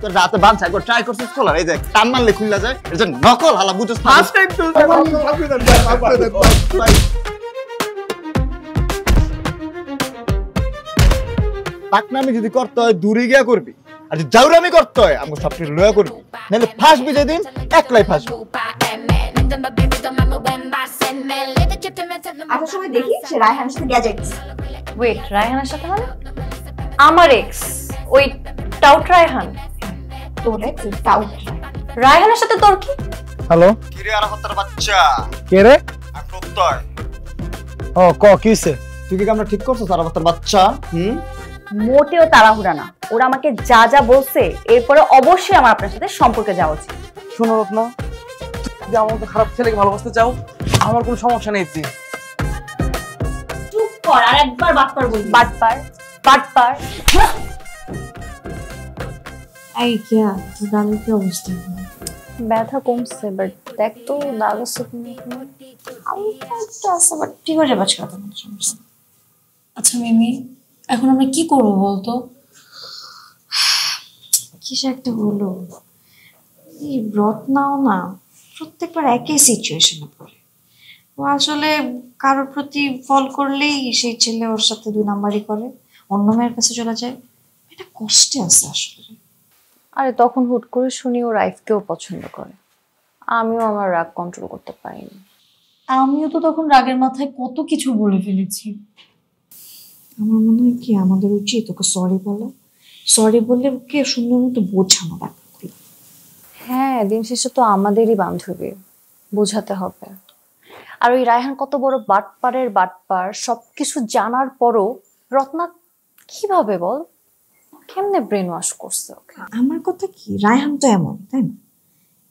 তোর রাতে বানছা একবার ট্রাই করছিস কলার এই দেখ টান মারলে খুললা যায় এটা যে নকল হালা বুঝছ না ফার্স্ট টাইম তো পাকনামি যদি করতে হয় দূরে গিয়া করবি আর যদি জাউরামি করতে হয় আমাকে সবকিছু লয়া করবি নাহলে ফাঁসবি যেদিন একলাই ফাঁসবি আসার সময় দেখি সে রায়হানের সাথে গ্যাজেট ওয়েট রায়হানের সাথে মানে আমার এক্স ওই টাউট রায়হান তোর এক্স টাউট রায়হানের সাথে তোর কি হ্যালো কি রে আরাফাতের বাচ্চা কে রে আর প্রত্যয় ও কিছে তুই কি আমরা ঠিক করছিস আরাফাতের বাচ্চা মোটেও তাড়াহুড়া না ওরা আমাকে যা যা বলছে এরপরে অবশ্যই আমার আপনার সাথে সম্পর্কে যাওয়া উচিত শোনো রত্না যদি আমার মতো খারাপ ছেলেকে ভালোবাসতে চাও আমার কোনো সমস্যা নেই চুপ কর আর একবার বাটপার বলবি বাটপার এই কিয়া তোর দাদুর কি অবস্থা ব্যথা কমছে বাট দেখ তো দাদা আমি তো আছে বাট ঠিক হয়ে যাবে আজকে রাতে কোনো সমস্যা আচ্ছা মিমি এখন আমরা কি করবো বলতো কিসে একটা হলো এই রত্নাও না প্রত্যেকবার একই সিচুয়েশনে পড়ে ও আসলে কারোর প্রতি ফল করলেই সেই ছেলে ওর সাথে 2 নাম্বারই করে অন্য মেয়ের কাছে চলে যায় এটা কষ্টে আছে আসলে আরে তখন হুট করে শুনি ও রাইফকেও পছন্দ করে আমিও আমার রাগ কন্ট্রোল করতে পারিনি আমিও তো তখন রাগের মাথায় কত কিছু বলে ফেলেছি আমার মনে হয় কি আমাদের উচিত ওকে সরি বলা সরি বললে ওকে সুন্দর মতো বোঝানো ব্যাপারগুলো হ্যাঁ দিন শেষে তো আমাদেরই বান্ধবী বোঝাতে হবে আর ওই রায়হান কত বড় বাটপার সবকিছু জানার পরও রত্না কিভাবে বল কেমনে ব্রেন ওয়াশ করছে ওকে আমার কথা কি রায়হান তো এমন তাই না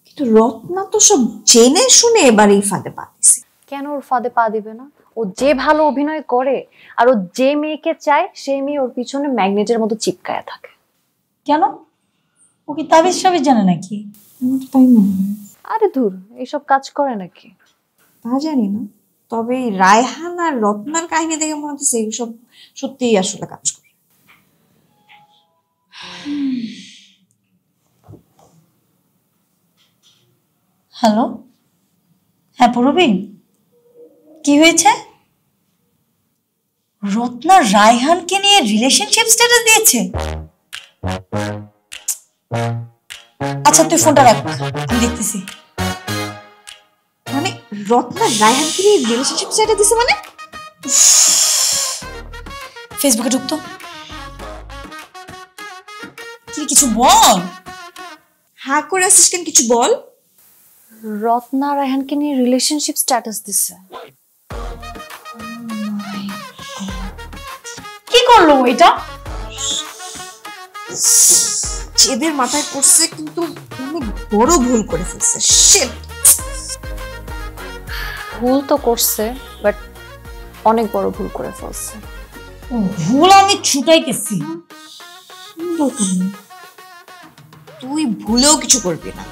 কিন্তু রত্না তো সব জেনে শুনে এবার এই ফাঁদে পা দিছে কেন ওর ফাঁদে পা দিবে না ও যে ভালো অভিনয় করে আর ও যে মেয়েকে চায় সেই মেয়ে ওর পিছনে ম্যাগনেটের মতো চিপকায়া থাকে কেন ও কি তাবিজ সাবিজ জানে নাকি আমার তো তাই মনে হয় আরে ধুর এইসব কাজ করে নাকি তা জানি না তবে এই রায়হান আর রত্নার কাহিনী দেখে মনে হচ্ছে এইসব সত্যিই আসলে কাজ করে হ্যালো হ্যাঁ পূরবীন কি হয়েছে রত্না রায়হানকে নিয়ে রিলেশনশিপ স্ট্যাটাস দিয়েছে আচ্ছা তুই ফোনটা রাখ আমি দেখতেছি মানে রত্না রায়হানকে নিয়ে রিলেশনশিপ স্ট্যাটাস দিছে মানে ফেসবুকে ঢুকতো কি কিছু বল হ্যাঁ করে আসিস কেন কিছু বল রত্না রায়হানকে নিয়ে রিলেশনশিপ স্ট্যাটাস দিছে কি করলো এটা চেদের মাথায় পড়ছে কিন্তু অনেক বড় ভুল করে ফেলছে শিট ভুল তো করছে বাট অনেক বড় ভুল করে ফেলছে ভুল আমি ছুটাইতেছি দরকার নেই তুই ভুলেও কিছু করবি না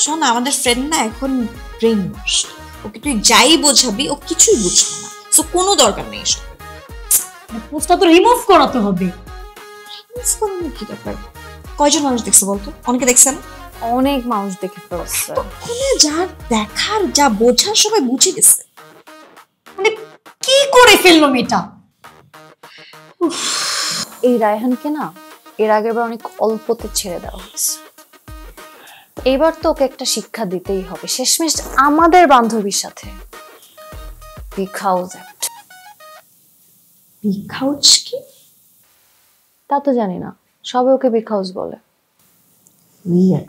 শোন আমাদের ফ্রেন্ড না এখন ব্রেন ওয়াশ ওকে তুই যাই বোঝাবি ও কিছুই বুঝবে না সো কোনো দরকার নেই এসব পোস্টটা তো রিমুভ করাতে হবে কি দরকার কয়জন মানুষ দেখছে বলতো অনেকে দেখছেন অনেক মানুষ দেখে ফেলছে ওখানে যা দেখার যা বোঝার সবাই বুঝে গেছে মানে কি করে ফেললো মেয়েটা এই রায়হানকে না এর আগের বার অনেক অল্পতে ছেড়ে দেওয়া হয়েছে এবার তো ওকে একটা শিক্ষা দিতেই হবে শেষমেশ আমাদের বান্ধবীর সাথে বিগ হাউস কি তা তো জানি না সবাই ওকে বিগ হাউস বলে উইয়ার্ড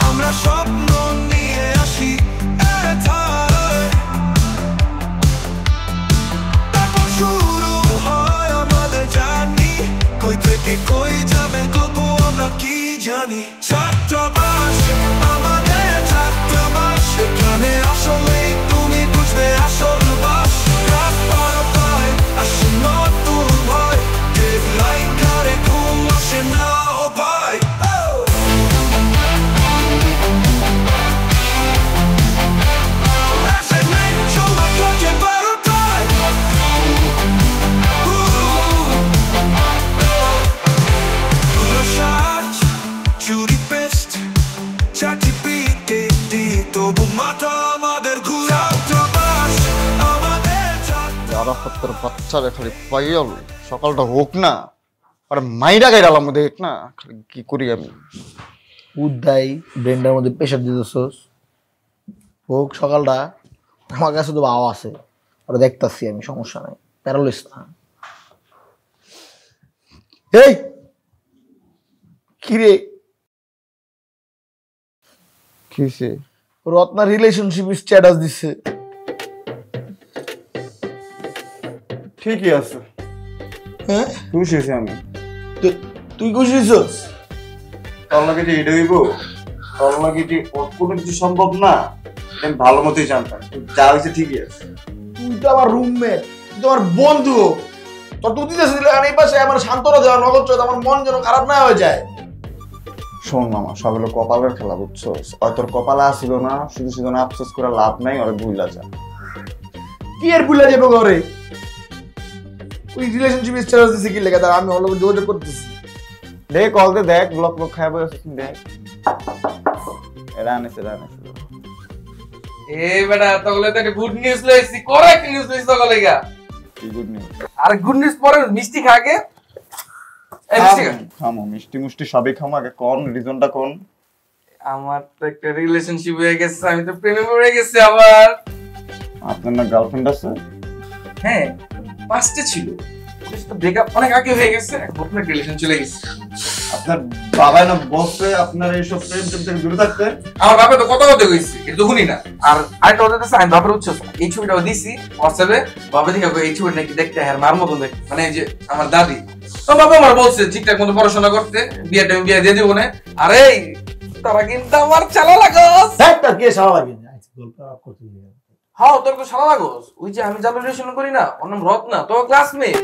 আমরা স্বপ্ন নিয়ে আসি তারপর শুরু হয় আমাদের জার্নি কই থেকে কই যাবে গল্প আমরা কি জানি ছাত্রাবাস আমাদের ছাত্রাবাস এখানে আসলে তুমি বুঝবে আসল বাস রাত বারোটায় আসে নতুন ভয় ডেডলাইন কারে ঘুম আসে না ও ভাই আরাফাতের বাচ্চারে খালি পাইয়াল সকালটা হোক না, আর মাইরা গাইরালাম দেখ না, খালি কি করি আমি। উদ্দাই ব্রেনটার মধ্যে প্রেশার দিতেছস, হোক সকালটা। আমার কাছে তো বাবা আছে, ওরা দেখতাছি আমি, সমস্যা নাই, প্যারালাইস না। এই কিরে কিসে? রত্না রিলেশনশিপ স্ট্যাটাস দিচ্ছে। ঠিকই আছে, হ্যাঁ খুশি হয়েছি আমি। তুই খুশি হইছস? তোর লাগে যে এটা হইব, তোর লাগে যে কোনো কিছু সম্ভব না, আমি ভালো মতোই জানতাম। যা হয়েছে ঠিকই আছে। তুই তো আমার রুমমেট, তুই তো আমার বন্ধু। তোর তুই দিতেছিস এই পাশে আমার সান্ত্বনা দেওয়া নগদ চোদ, আমার মন যেন খারাপ না হয়ে যায়। শোন মামা, সব হলো কপালের খেলা, বুঝছো? আর তোর কপালে আসিল না, শুধু শুধু না আফসোস করে লাভ নাই, ওরা ভুলা যা। কি আর ভুলে যাবো ঘরে? ওই রিলেশনশিপ স্ট্যাটাস দিছে কি লেখা, আমি ওর লগে যোগাযোগ করতেছি। দেখ কল দে, দেখ ব্লক ব্লক খাই বসে দেখ। এরা আনেছে। এ বেটা তগলে তো একটা গুড নিউজ লইছি, করেক্ট নিউজ লইছি তগলে গা। কি গুড নিউজ? আর গুড নিউজ পরে মিষ্টি খাগে। এই মিষ্টি খা। খামো, মিষ্টি মুষ্টি সবই খামো, আগে কোন রিজনটা কোন? আমার তো একটা রিলেশনশিপ হয়ে গেছে, আমি তো প্রেমে পড়ে গেছি আবার। আপনার না গার্লফ্রেন্ড আছে? হ্যাঁ, 5টা ছিল, ওদের সাথে ব্রেকআপ অনেক আগে হয়ে গেছে, এখন আপনার রিলেশন চলে গেছে। আপনার বাবা না বসে আপনার এইসব প্রেম থেকে দূরে থাকতে? আমার বাবা তো কথা কথা কইছে, এটা তো শুনি না। আর আরেকটা কথা আছে, আমি বাবার উৎস এই ছবিটাও দিছি হোয়াটসঅ্যাপে, বাবা দেখে এই ছবিটা নাকি দেখতে হ্যাঁ মার মতন দেখতে, মানে এই যে আমার দাদি। তো বাবা আমার বলছে ঠিকঠাক মতো পড়াশোনা করতে, বিয়ে দিয়ে দিব না। আরে তারা কিন্তু আমার চালা লাগস। তার কি সারা লাগে গল্প করতে গিয়ে। হ্যাঁ, তোর তো সারা লাগস। ওই যে আমি যাদের রিলেশন করি না, ওর নাম রত্না, তোর ক্লাসমেট।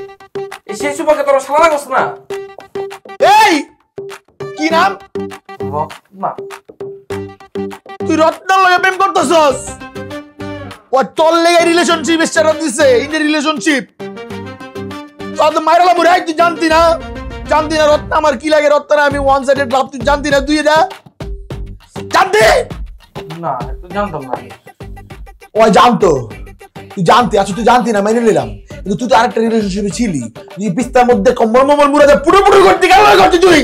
এই সেই সুবাকে তোর সারা লাগস না? এই কি নাম? রত্না। তুই রত্নার লগে প্রেম করতেছস? ও তোর লেগে রিলেশনশিপ স্ট্যাটাস দিছে, ইন রিলেশনশিপ। তো মাইরালা মুরাই তুই জানতি না রত্না আমার কি লাগে? রত্না আমি ওয়ান সাইডেড লাভ, তুই জানতি না? তুই এটা জানতি না? তুই জানতাম না। ও জানতো, তুই জানতি। আচ্ছা তুই জানতি না, মেনে নিলাম, কিন্তু তুই তো আরেকটা রিলেশনশিপে ছিলি। তুই পিস্তার মধ্যে কম্বল মমল মুড়া পুরোপুরি করতে গেল করতে তুই।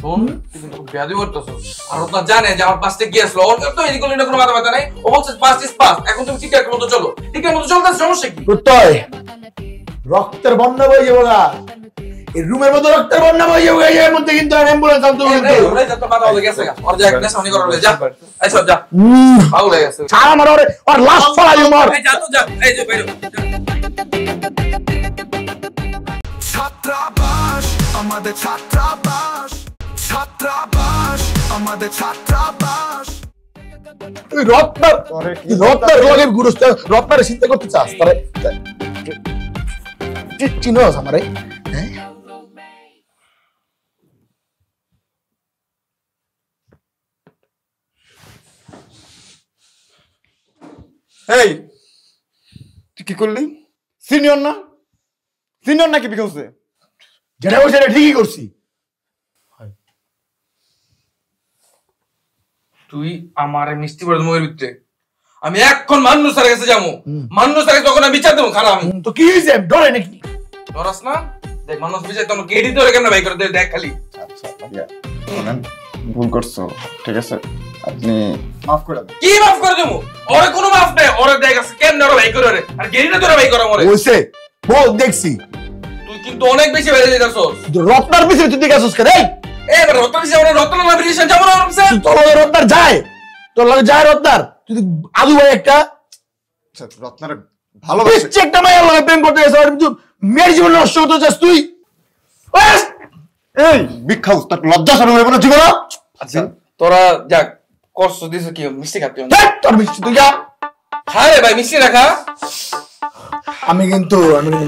শোন, তুই কিন্তু বেয়াদবি করতেছস। আর রত্না জানে যে আমার পাশে কি আসলো, ওর তো এদিকে কোনো মাথা ব্যথা নাই। ও বলছে পাস্ট ইজ পাস্ট, এখন তুমি ঠিকঠাক মতো চলো। ঠিকঠাক মতো চলতে সমস্যা কি? প্রত্যয় রক্তের বন্যা বয়ে যাবো না, এই রুমের মধ্যে রক্তের বন্যা বয়ে যাবো, এর মধ্যে কিন্তু অ্যাম্বুলেন্স আনতে হবে। ওরে যত মাথা হলে গেছে গা, ওর যা একটা সামনে করলে যা। এই সব যা, পাগল হয়ে গেছে। ছাড় আমার, ওর লাশ ফলাই মার। এই যা তো যা, এই যে বাইরে ছাত্রাবাস আমাদের, ছাত্রাবাস আমাদের, ছাত্রাবাস। তুই রত্নার লগে গুরুস্ত, রত্নারে চিন্তা করতে চাস? তারে চিনোস আমারে? এই তুই কি করলি? সিনিয়র নাকি বিকজে? যেটা বলছে এটা ঠিকই করছি। তুই আমার মিষ্টি পড়ে মুখের ভিতরে, আমি এখন মান্নু স্যারের কাছে যাবো। মান্নু স্যারের তখন আমি বিচার দেবো। খারাপ আমি তো কি হয়েছে? ডরে নাকি? ডরাস না? দেখ মানুষ বিচার তোমার কেডি ধরে কেন ভাই করে দেখ খালি। আচ্ছা ভাইয়া শুনেন, ভুল করছো, ঠিক আছে? আপনি মাফ করে দেন। কি মাফ করে দেবো? ওরে কোনো মাফ নেই। ওরে দেখ আছে কেমনে ওরে ভাই করে রে, আর গেরিনা ধরে ভাই করে মরে। বলছে বল দেখছি। তুই কিন্তু অনেক বেশি বেড়ে যাইতাছস। রত্নার পিছনে তুই দেখে আসছিস কেন? এই এবার রত্ন পিছে ওরে রত্ন না রিলেশন যাবো না ওরমছে। তোর লগে রত্নার যায়, তোর লগে যায় রত্নার। তুই আদু ভাই একটা রত্নার ভালোবাসে একটা মায়ের লগে প্রেম করতে গেছে, আর তুই মেয়ের জীবন নষ্ট করতে চাস তুই? এই বিখ্যাত তার লজ্জা শরম হবে না জীবন। আচ্ছা তোরা যাক কষ্ট দিছে কি মিষ্টি খাতে? তোর মিষ্টি তুই যা খা রে ভাই, মিষ্টি রাখা। আমি কিন্তু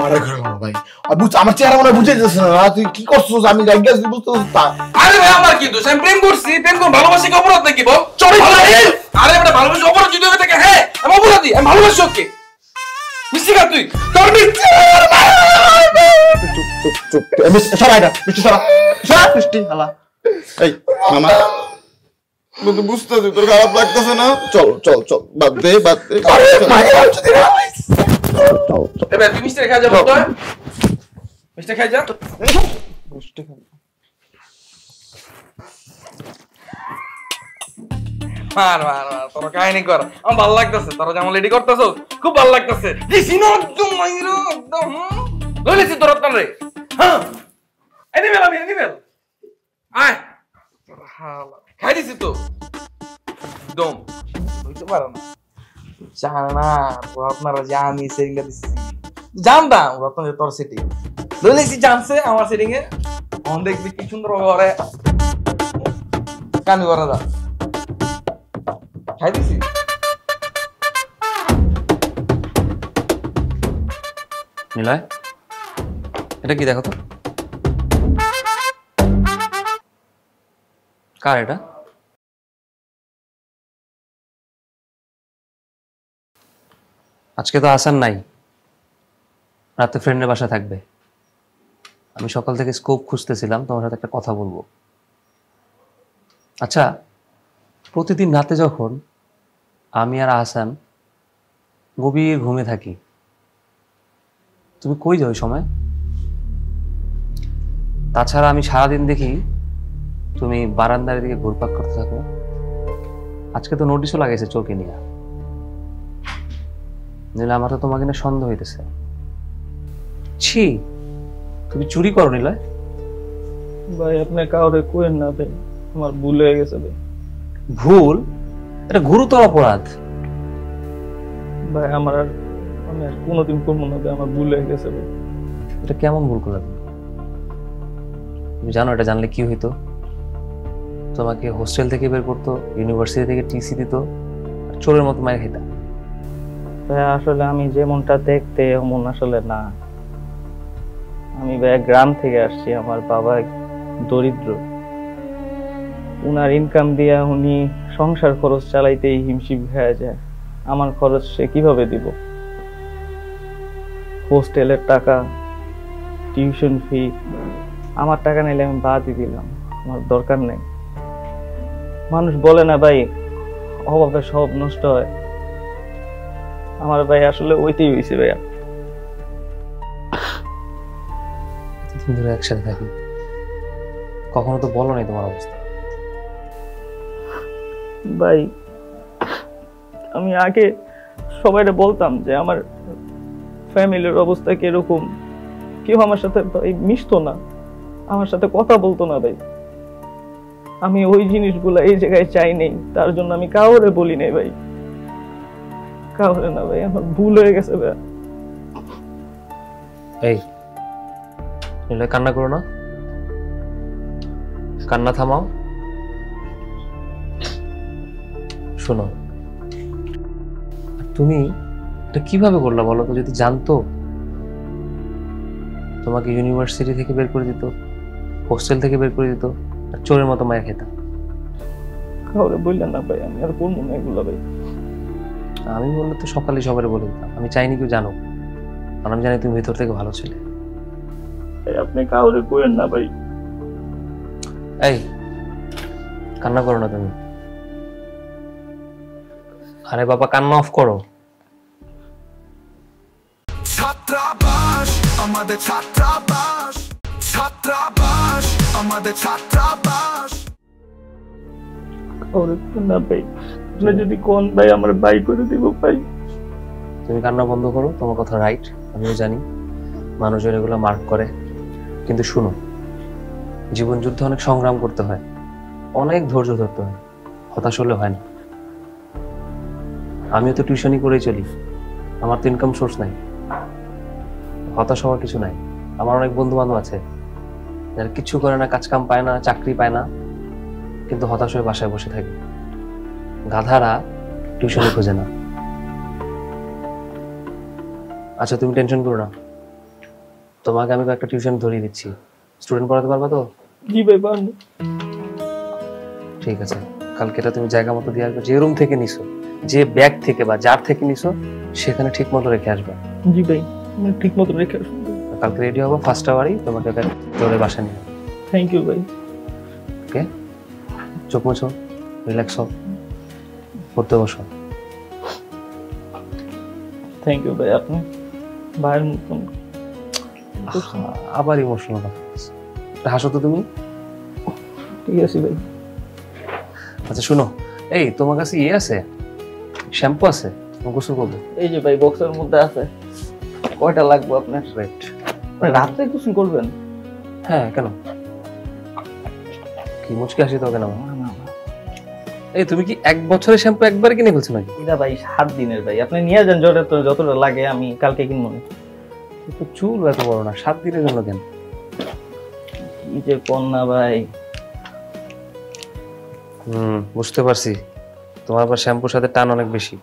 মারা খেলাম ভাই। আর বুঝ আমার চেহারা মনে বুঝে যাচ্ছে না, তুই কি করছিস? আমি জায়গা বুঝতে আরে ভাই আমার কিন্তু আমি প্রেম করছি, প্রেম করে ভালোবাসি কি অপরাধ নাকি বল? আরে বেটা ভালোবাসি অপরাধ যদি হয়ে থাকে, হ্যাঁ আমি অপরাধী, আমি ভালোবাসি ওকে। মিষ্টি খা তুই, তোর মিষ্টি। চুপ সরাই না মিষ্টি, সরা মিষ্টি হালা। এই মামা তুই বুঝতেছিস তোর খারাপ লাগতেছে না? চল বাদ দে। এবার তুমি মিষ্টি খাই যাবো তো মিষ্টি খাই যা মার মার মার তোর কাহিনী কর আমার ভালো লাগতেছে তোরা যেমন রেডি করতেছ খুব ভালো লাগতেছে দিছি না একদম মাইরো একদম লইলেছি তোর রত্ন রে হ্যাঁ এনি বেল আয় খাই দিছি তো একদম হইতে পারো না জানা না আপনারা যে আমি সেটিংটা দিছি জানতাম রত্ন যে তোর সেটিং লইলেছি জানছে আমার সেটিং এ অন দেখবি কি সুন্দর করে কামি করা যা খাই দিছি নিলয় এটা কি দেখো তো কার এটা আজকে তো আসার নাই রাতে ফ্রেন্ডের বাসা থাকবে আমি সকাল থেকে স্কোপ খুঁজতেছিলাম তোমার সাথে একটা কথা বলবো আচ্ছা প্রতিদিন রাতে যখন আমি আর আহসান গভীর ঘুমে থাকি তুমি কই যাও ওই সময় তাছাড়া আমি সারাদিন দেখি তুমি বারান্দার দিকে ঘুরপাক করতে থাকো আজকে তো নোটিশও লাগাইছে চোখে নিয়ে নিলে আমার তো তোমাকে নিয়ে সন্দেহ হইতেছে ছি তুমি চুরি করো নিলয় ভাই আপনি কাউরে কোয়েন না ভাই আমার ভুল হয়ে গেছে ভাই ভুল এটা গুরুতর অপরাধ ভাই আমি আর কোনোদিন করবো না ভাই আমার ভুল হয়ে গেছে ভাই এটা কেমন ভুল করলে তুমি জানো এটা জানলে কি হইতো তোমাকে হোস্টেল থেকে বের করতো ইউনিভার্সিটি থেকে টিসি দিত চোরের মতো মায়ের খেতা ভাই আসলে আমি যেমনটা দেখতে এমন আসলে না আমি ভাই গ্রাম থেকে আসছি আমার বাবা দরিদ্র উনার ইনকাম দিয়া উনি সংসার খরচ চালাইতেই হিমশিম হয়ে যায় আমার খরচ সে কিভাবে দিব হোস্টেলের টাকা টিউশন ফি আমার টাকা নিলে আমি বাদই দিলাম আমার দরকার নেই মানুষ বলে না ভাই অভাবে সব নষ্ট হয় আমার ভাই আসলে ওইটাই হয়েছে ভাইয়া ধরে একসাথে থাকি কখনো তো বলো নাই তোমার অবস্থা ভাই আমি আগে সবাইকে বলতাম যে আমার ফ্যামিলির অবস্থা কিরকম কেউ আমার সাথে ভাই মিশতো না আমার সাথে কথা বলতো না ভাই আমি ওই জিনিসগুলো এই জায়গায় চাই নেই তার জন্য আমি কাউরে বলি নাই ভাই কাউরে না ভাই আমার ভুল হয়ে গেছে ভাই এই নিলয় কান্না করো না কান্না থামাও শোনো তুমি এটা কিভাবে করলা বলো তো যদি জানতো তোমাকে ইউনিভার্সিটি থেকে বের করে দিত হোস্টেল থেকে বের করে দিত আর চোরের মতো মায়ের খেতা কাউরে বললেন না ভাই আমি আর করবো না এগুলো ভাই আমি বললে তো সকালে সবাই বলে দিতাম আমি চাইনি কেউ জানো কারণ আমি জানি তুমি ভেতর থেকে ভালো ছেলে আপনি কাউরে কইেন না ভাই এই কান্না করো না তুমি আরে বাবা কান্না অফ করো ছাত্রাবাস আমাদের ছাত্রাবাস ছাত্রাবাস আমাদের ছাত্রাবাস কাউরে কইেন না ভাই আপনি যদি কোন ভাই আমার বাই করে দিব ভাই তুমি কান্না বন্ধ করো তোমার কথা রাইট আমিও জানি মানুষের এগুলো মার্ক করে কিন্তু শুনো জীবন যুদ্ধে অনেক সংগ্রাম করতে হয় অনেক ধৈর্য ধরতে হয় হতাশ হলে হয় না আমিও তো টিউশনই করেই চলি আমার তো ইনকাম সোর্স নাই হতাশ হওয়ার কিছু নাই আমার অনেক বন্ধু বান্ধব আছে যারা কিছু করে না কাজ কাম পায় না চাকরি পায় না কিন্তু হতাশ হয়ে বাসায় বসে থাকে গাধারা টিউশনই খোঁজে না আচ্ছা তুমি টেনশন করো না তোমাকে আমি একটা টিউশন ধরিয়ে দিচ্ছি স্টুডেন্ট পড়াতে পারবা তো জি ভাই পারবো ঠিক আছে কালকে এটা তুমি জায়গা মতো দিয়ে আসবে যে রুম থেকে নিছো যে ব্যাগ থেকে বা যার থেকে নিছো সেখানে ঠিক মতো রেখে আসবে জি ভাই আমি ঠিক মতো রেখে আসবো কালকে রেডি হবো ফার্স্ট আওয়ারই তোমাকে তোরে বাসা নিয়ে থ্যাংক ইউ ভাই ওকে চোখ মুছো রিল্যাক্স হও পড়তে বসো থ্যাংক ইউ ভাই আপনি ভাইয়ের মতন। আবার ইমোশনাল হাসো তো তুমি। ঠিক আছে ভাই। আচ্ছা শুনো, এই তোমার কাছে ইয়ে আছে, শ্যাম্পু আছে? গোসল করবো। এই যে ভাই বক্সের মধ্যে আছে। কয়টা লাগবে আপনার? রাইট। রাত্রে গোসল করবেন? হ্যাঁ, কেন? কি মুচকি হাসি তো কেন? এই তুমি কি 1 বছরের শ্যাম্পু একবার কিনে ফেলছো নাকি? এটা ভাই 7 দিনের ভাই, আপনি নিয়ে যান যতটা লাগে, আমি কালকে কিনবো না। তো চুল এত বড় না, 7 দিনের জন্য কেন? কি যে কন্যা ভাই। বুঝতে পারছি, তোমার আবার শ্যাম্পুর সাথে টান অনেক বেশি।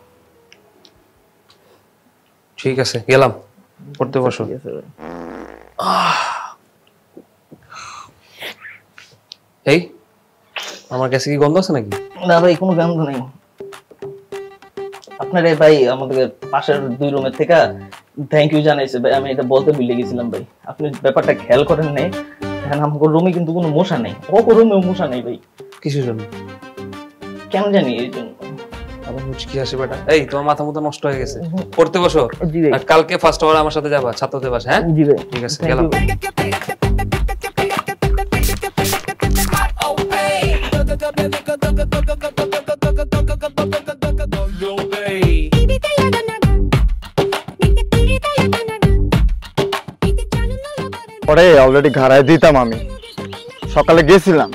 ঠিক আছে, গেলাম, পড়তে বসো। ঠিক আছে ভাই। এই আমার কাছে কি গন্ধ আছে নাকি? না ভাই, কোনো গন্ধ নেই। আপনার ভাই আমাদের পাশের 2 রুমের থেকে থ্যাংক ইউ জানাইছে ভাই, আমি এটা বলতে ভুলে গেছিলাম ভাই। আপনি ব্যাপারটা খেয়াল করেন নাই, এখন আমার রুমে কিন্তু কোনো মশা নেই। ও রুমেও মশা নেই ভাই। কিসের জন্য? কেন জানি এই জন্য। আবার মুচকি হাসি বেটা। এই তোমার মাথা মতো নষ্ট হয়ে গেছে, পড়তে বসো। জি ভাই। আর কালকে ফার্স্ট আওয়ারে আমার সাথে যাবা ছাত্রদের বাসা। হ্যাঁ জি ভাই। ঠিক আছে, গেলাম। পরে অলরেডি ঘাড়ায় দিতাম আমি, সকালে গেছিলাম।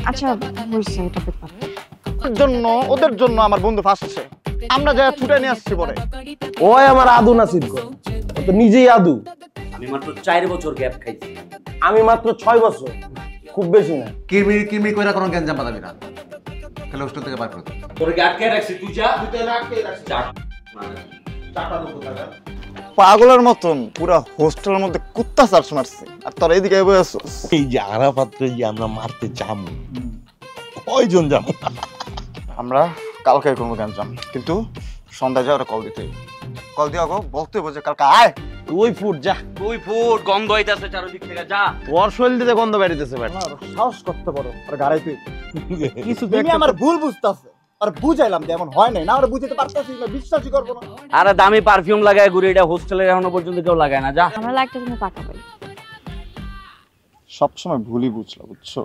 আচ্ছা হয়েছে, এটা ব্যাপার ওদের জন্য আমার বন্ধু ফাঁসছে, আমরা যা ছুটে নিয়ে আসছি পরে। ওই আমার আদু নাসির গো, ও তো নিজেই আদু। আমি মাত্র 4 বছর গ্যাপ খাইছি। আমি মাত্র 6 বছর, খুব বেশি না। কিরমির কিরমির কইরা কোন গ্যাঞ্জাম পাতাবি না, তাহলে হোস্টেল থেকে বার করে দে। তোরে কি আটকে রাখছি? তুই যা। তুই তো আটকে রাখছিস। চাটা লোক কোথাকার পাগলের মতন পুরো হোস্টেলের মধ্যে কুত্তা চার্জ মারছে, আর তোরা এদিকে বসে আছিস। এই যে আরাফাতকে যে আমরা মারতে যাবো, কয়জন যাবো? আমরা কালকে কোনো গেঞ্জাম, কিন্তু সন্ধ্যায় যা ওরা কল দিতে, কল দিয়া গো বলতে হবে যে কালকে আয়। তুই ফুট যা, তুই ফুট, গন্ধ হইতাছে চারদিক থেকে, যা। তোর শরীর দিতে গন্ধ বেরিতেছে ভাই। সাহস করতে পারো আর গাড়াই তুই কিছু তুমি আমার ভুল বুঝতাছে, আর বুঝাইলাম যে এমন হয় নাই, না ওরা বুঝাতে পারতাছি না, বিশ্বাসই করবো না। আরে দামি পারফিউম লাগায় ঘুরে, এটা হোস্টেলে এখনো পর্যন্ত কেউ লাগায় না, যা। আমরা লাগতে তুমি পাঠাবাই। সবসময় ভুলই বুঝলা, বুঝছো?